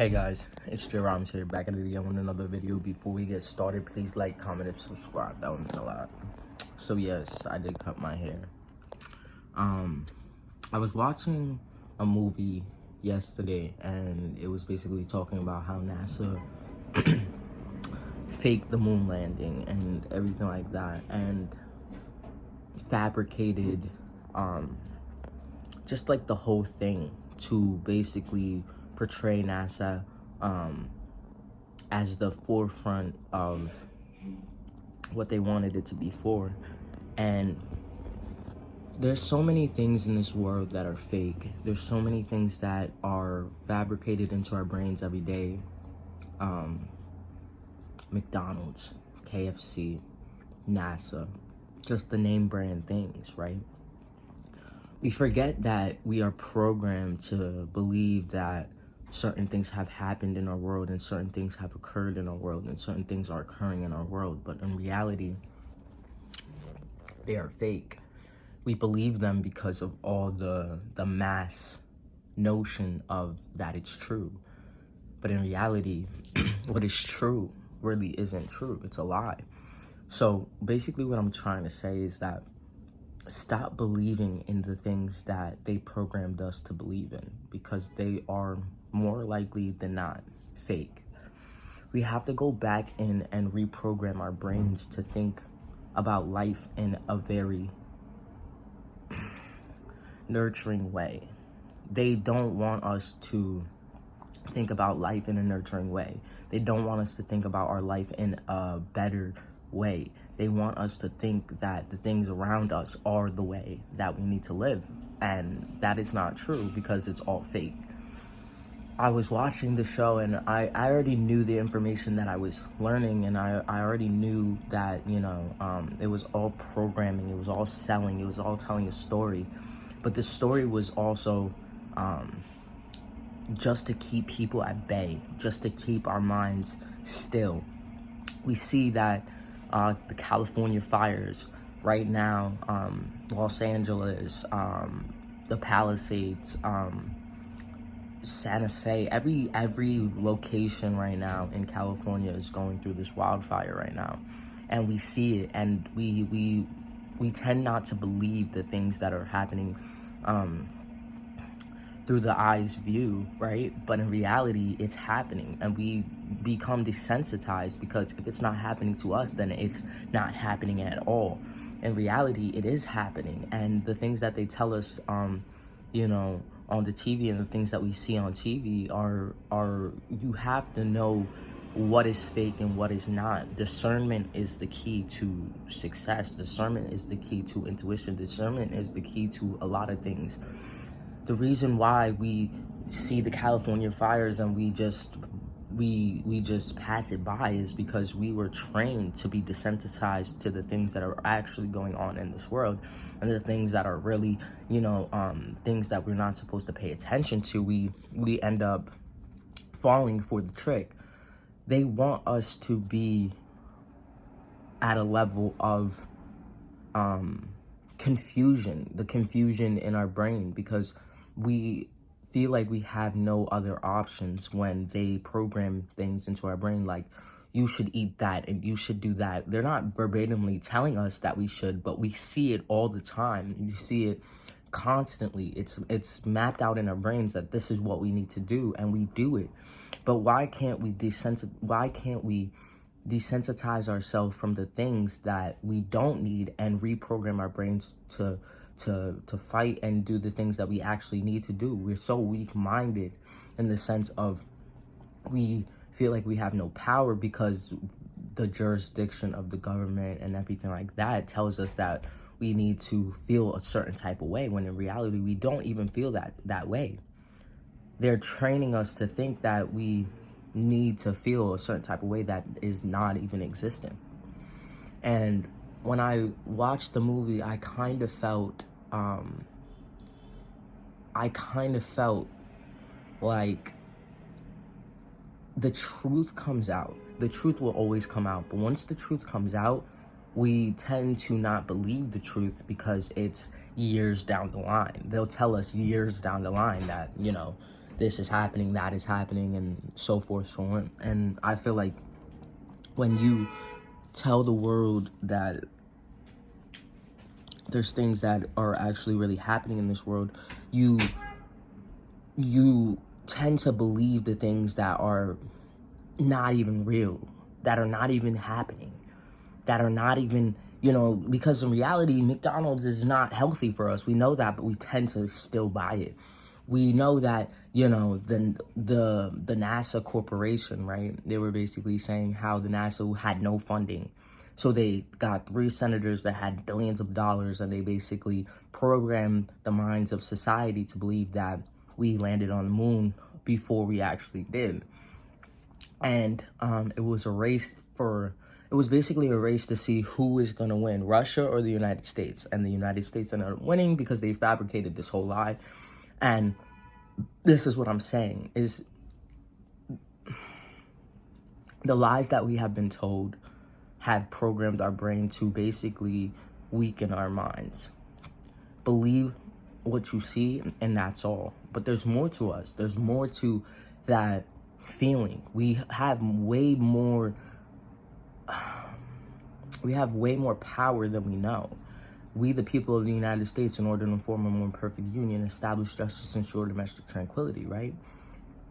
Hey guys, it's Jerome here, back at it again with another video. Before we get started, please like, comment, and subscribe. That would mean a lot. So yes, I did cut my hair. I was watching a movie yesterday, and it was basically talking about how NASA faked the moon landing and everything like that, and fabricated just like the whole thing to basically portray NASA as the forefront of what they wanted it to be for. And there's so many things in this world that are fake. There's so many things that are fabricated into our brains every day. McDonald's, KFC, NASA, just the name brand things, right? We forget that we are programmed to believe that certain things have happened in our world and certain things have occurred in our world and certain things are occurring in our world. But in reality, they are fake. We believe them because of all the mass notion of that it's true. But in reality, what is true really isn't true. It's a lie. So basically what I'm trying to say is that stop believing in the things that they programmed us to believe in, because they are more likely than not fake. We have to go back in and reprogram our brains to think about life in a very nurturing way. They don't want us to think about life in a nurturing way. They don't want us to think about our life in a better way. They want us to think that the things around us are the way that we need to live. And that is not true, because it's all fake. I was watching the show and I already knew the information that I was learning, and I already knew that, it was all programming, it was all selling, it was all telling a story. But the story was also just to keep people at bay, just to keep our minds still. We see that the California fires right now, Los Angeles, the Palisades, Santa Fe, every location right now in California is going through this wildfire right now. And we see it, and we tend not to believe the things that are happening through the eye's view, right? But in reality, it's happening, and we become desensitized, because if it's not happening to us, then it's not happening at all. In reality, it is happening, and the things that they tell us, on the TV, and the things that we see on TV are you have to know what is fake and what is not. Discernment is the key to success. Discernment is the key to intuition. Discernment is the key to a lot of things. The reason why we see the California fires and we just pass it by is because we were trained to be desensitized to the things that are actually going on in this world, and the things that are really, things that we're not supposed to pay attention to. We end up falling for the trick. They want us to be at a level of confusion, the confusion in our brain, because we feel like we have no other options when they program things into our brain, like you should eat that and you should do that. They're not verbatimly telling us that we should, but we see it all the time. You see it constantly. It's mapped out in our brains that this is what we need to do, and we do it. But why can't we desensitize ourselves from the things that we don't need and reprogram our brains to fight and do the things that we actually need to do? We're so weak-minded in the sense of we feel like we have no power because the jurisdiction of the government and everything like that tells us that we need to feel a certain type of way, when in reality we don't even feel that way. They're training us to think that we need to feel a certain type of way that is not even existent. And when I watched the movie, I kind of felt like the truth comes out. The truth will always come out. But once the truth comes out, we tend to not believe the truth because it's years down the line. They'll tell us years down the line that, this is happening, that is happening, and so forth, so on. And I feel like when you tell the world that there's things that are actually really happening in this world, you tend to believe the things that are not even real, that are not even happening, that are not even, because in reality, McDonald's is not healthy for us. We know that, but we tend to still buy it. We know that, the NASA corporation, right? They were basically saying how the NASA had no funding. So they got 3 senators that had billions of dollars, and they basically programmed the minds of society to believe that we landed on the moon before we actually did. And it was basically a race to see who is going to win, Russia or the United States. And the United States ended up winning because they fabricated this whole lie. And this is what I'm saying, is the lies that we have been told have programmed our brain to basically weaken our minds. Believe what you see, and that's all. But there's more to us. There's more to that feeling. We have way more power than we know. We, the people of the United States, in order to form a more perfect union, establish justice, ensure domestic tranquility, right?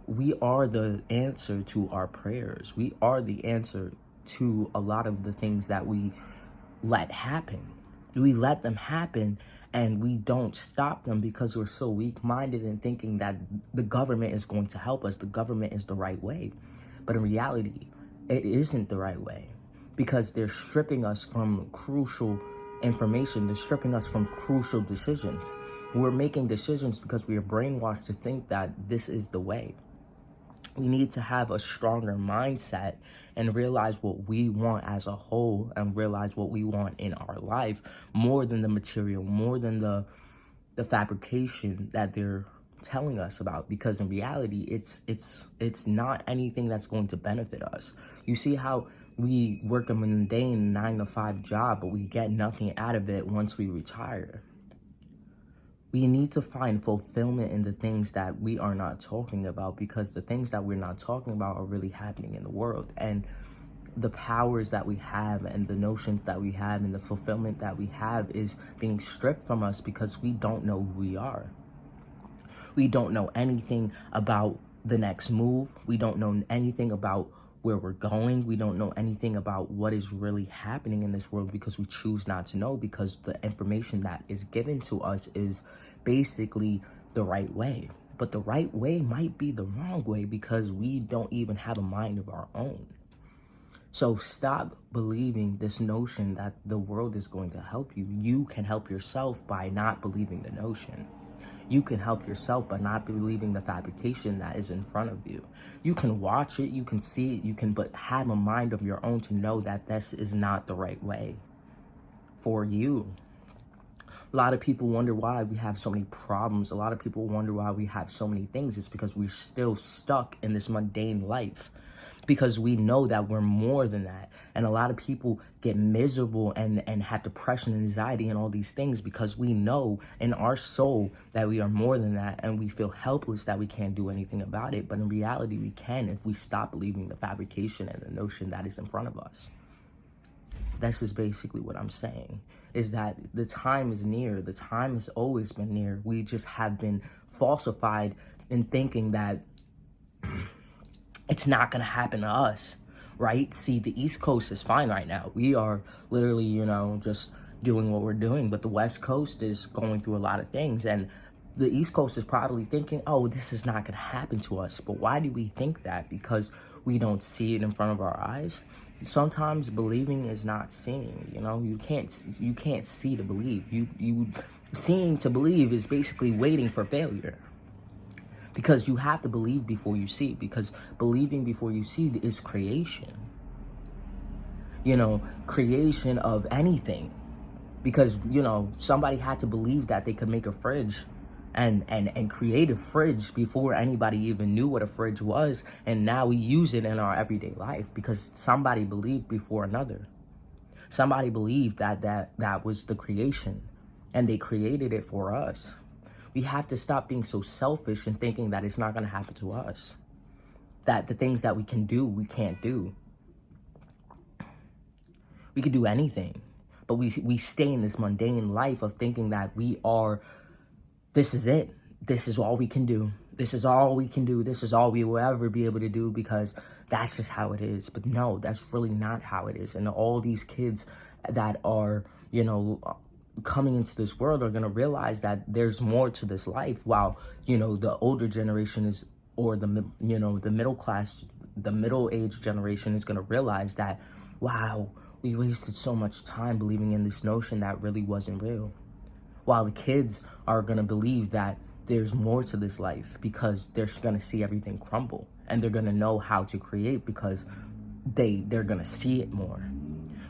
We are the answer to our prayers. We are the answer to a lot of the things that we let happen. We let them happen, and we don't stop them because we're so weak-minded and thinking that the government is going to help us. The government is the right way. But in reality, it isn't the right way, because they're stripping us from crucial information. They're stripping us from crucial decisions. We're making decisions because we are brainwashed to think that this is the way. We need to have a stronger mindset and realize what we want as a whole, and realize what we want in our life, more than the material, more than the fabrication that they're telling us about. Because in reality, it's not anything that's going to benefit us. You see how we work a mundane 9-to-5 job, but we get nothing out of it once we retire. We need to find fulfillment in the things that we are not talking about, because the things that we're not talking about are really happening in the world. And the powers that we have, and the notions that we have, and the fulfillment that we have is being stripped from us because we don't know who we are. We don't know anything about the next move. We don't know anything about where we're going. We don't know anything about what is really happening in this world, because we choose not to know, because the information that is given to us is basically the right way. But the right way might be the wrong way, because we don't even have a mind of our own. So stop believing this notion that the world is going to help you. You can help yourself by not believing the notion. You can help yourself by not believing the fabrication that is in front of you. You can watch it, you can see it, but have a mind of your own to know that this is not the right way for you. A lot of people wonder why we have so many problems. A lot of people wonder why we have so many things. It's because we're still stuck in this mundane life, because we know that we're more than that. And a lot of people get miserable and have depression and anxiety and all these things, because we know in our soul that we are more than that, and we feel helpless that we can't do anything about it. But in reality, we can, if we stop believing the fabrication and the notion that is in front of us. This is basically what I'm saying, is that the time is near. The time has always been near. We just have been falsified in thinking that it's not going to happen to us, right? See, the East Coast is fine right now. We are literally, just doing what we're doing. But the West Coast is going through a lot of things. And the East Coast is probably thinking, oh, this is not going to happen to us. But why do we think that? Because we don't see it in front of our eyes. Sometimes believing is not seeing. You can't see to believe. You seeing to believe is basically waiting for failure. Because you have to believe before you see, because believing before you see is creation. Creation of anything. Because, somebody had to believe that they could make a fridge and create a fridge before anybody even knew what a fridge was. And now we use it in our everyday life because somebody believed before another. Somebody believed that was the creation, and they created it for us. We have to stop being so selfish and thinking that it's not going to happen to us. That the things that we can do, we can't do. We could do anything, but we stay in this mundane life of thinking that this is it. This is all we can do. This is all we can do. This is all we will ever be able to do because that's just how it is. But no, that's really not how it is. And all these kids that are, coming into this world are going to realize that there's more to this life, while, the older generation is, or the middle class, the middle-aged generation is going to realize that, wow, we wasted so much time believing in this notion that really wasn't real. While the kids are going to believe that there's more to this life because they're going to see everything crumble, and they're going to know how to create because they're going to see it more.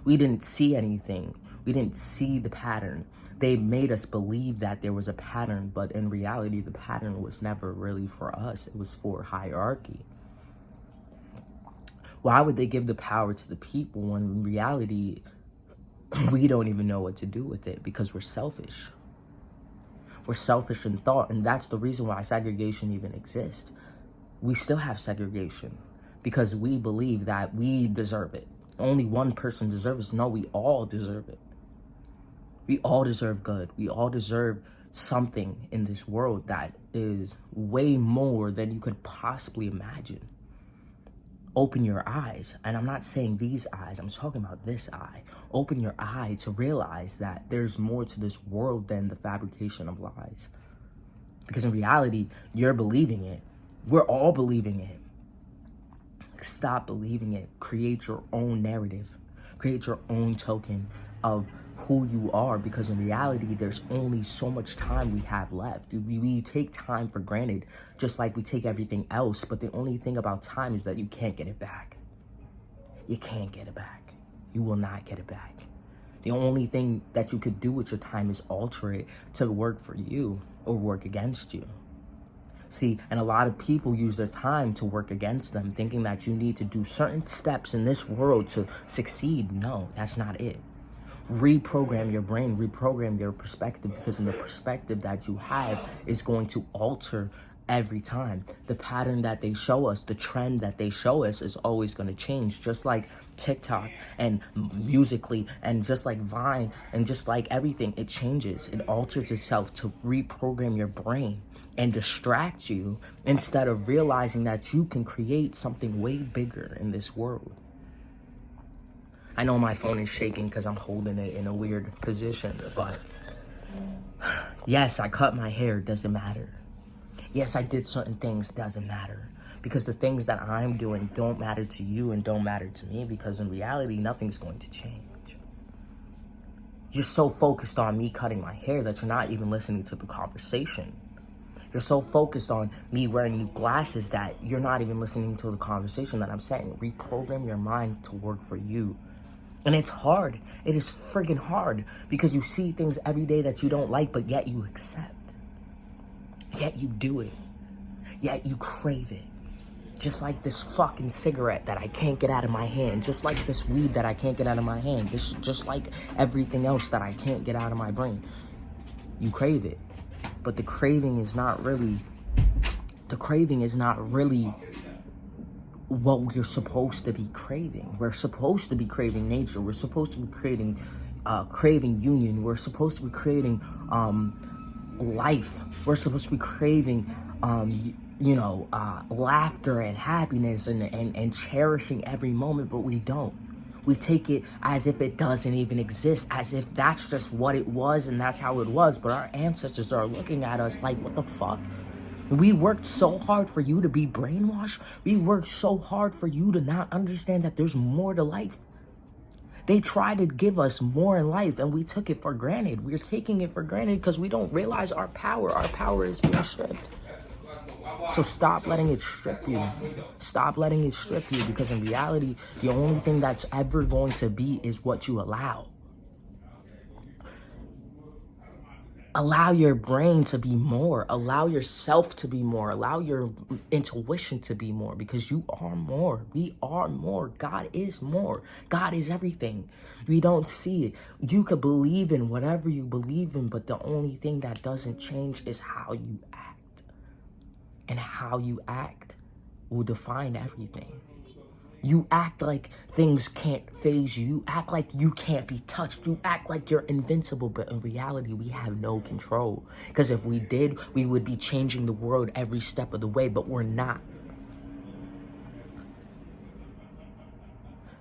We didn't see anything. We didn't see the pattern. They made us believe that there was a pattern, but in reality, the pattern was never really for us. It was for hierarchy. Why would they give the power to the people when in reality, we don't even know what to do with it because we're selfish? We're selfish in thought, and that's the reason why segregation even exists. We still have segregation because we believe that we deserve it. Only one person deserves it. No, we all deserve it. We all deserve good. We all deserve something in this world that is way more than you could possibly imagine. Open your eyes. And I'm not saying these eyes. I'm talking about this eye. Open your eye to realize that there's more to this world than the fabrication of lies. Because in reality, you're believing it. We're all believing it. Stop believing it. Create your own narrative. Create your own token of who you are, because in reality, there's only so much time we have left. We take time for granted, just like we take everything else. But the only thing about time is that you can't get it back. You can't get it back. You will not get it back. The only thing that you could do with your time is alter it to work for you or work against you. See, and a lot of people use their time to work against them, thinking that you need to do certain steps in this world to succeed. No, that's not it. Reprogram your brain, reprogram your perspective, because in the perspective that you have is going to alter every time. The pattern that they show us, the trend that they show us is always going to change, just like TikTok and Musically and just like Vine and just like everything. It changes. It alters itself to reprogram your brain and distract you instead of realizing that you can create something way bigger in this world. I know my phone is shaking because I'm holding it in a weird position, but yes, I cut my hair, doesn't matter. Yes, I did certain things, doesn't matter. Because the things that I'm doing don't matter to you and don't matter to me, because in reality, nothing's going to change. You're so focused on me cutting my hair that you're not even listening to the conversation. You're so focused on me wearing new glasses that you're not even listening to the conversation that I'm saying. Reprogram your mind to work for you. And it's hard. It is friggin' hard because you see things every day that you don't like, but yet you accept. Yet you do it. Yet you crave it. Just like this fucking cigarette that I can't get out of my hand. Just like this weed that I can't get out of my hand. Just like everything else that I can't get out of my brain. You crave it. But the craving is not really what we're supposed to be craving. We're supposed to be craving nature. We're supposed to be craving union. We're supposed to be craving life. We're supposed to be craving laughter and happiness and cherishing every moment, but we don't. We take it as if it doesn't even exist, as if that's just what it was and that's how it was. But our ancestors are looking at us like, what the fuck? We worked so hard for you to be brainwashed. We worked so hard for you to not understand that there's more to life. They try to give us more in life and we took it for granted. We're taking it for granted because we don't realize our power. Our power is being stripped. So stop letting it strip you. Stop letting it strip you, because in reality, the only thing that's ever going to be is what you allow. Allow your brain to be more. Allow yourself to be more. Allow your intuition to be more, because you are more. We are more. God is more. God is everything. We don't see it. You could believe in whatever you believe in, but the only thing that doesn't change is how you act. And how you act will define everything. You act like things can't phase you. You act like you can't be touched. You act like you're invincible, but in reality, we have no control. Because if we did, we would be changing the world every step of the way, but we're not.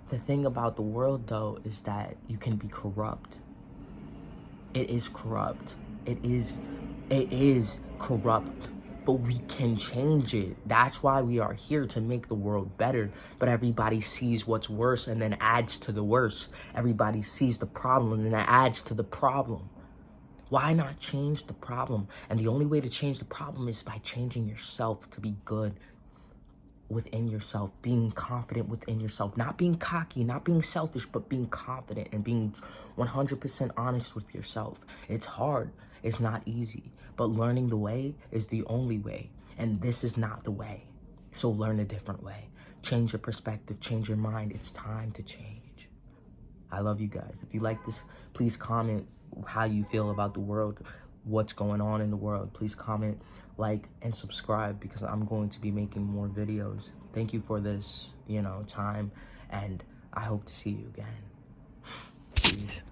The thing about the world, though, is that you can be corrupt. It is corrupt. It is corrupt. But we can change it. That's why we are here, to make the world better. But everybody sees what's worse and then adds to the worst. Everybody sees the problem and then adds to the problem. Why not change the problem? And the only way to change the problem is by changing yourself to be good within yourself, being confident within yourself, not being cocky, not being selfish, but being confident and being 100% honest with yourself. It's hard. It's not easy, but learning the way is the only way. And this is not the way. So learn a different way. Change your perspective, change your mind. It's time to change. I love you guys. If you like this, please comment how you feel about the world, what's going on in the world. Please comment, like, and subscribe, because I'm going to be making more videos. Thank you for this, time, and I hope to see you again. Peace.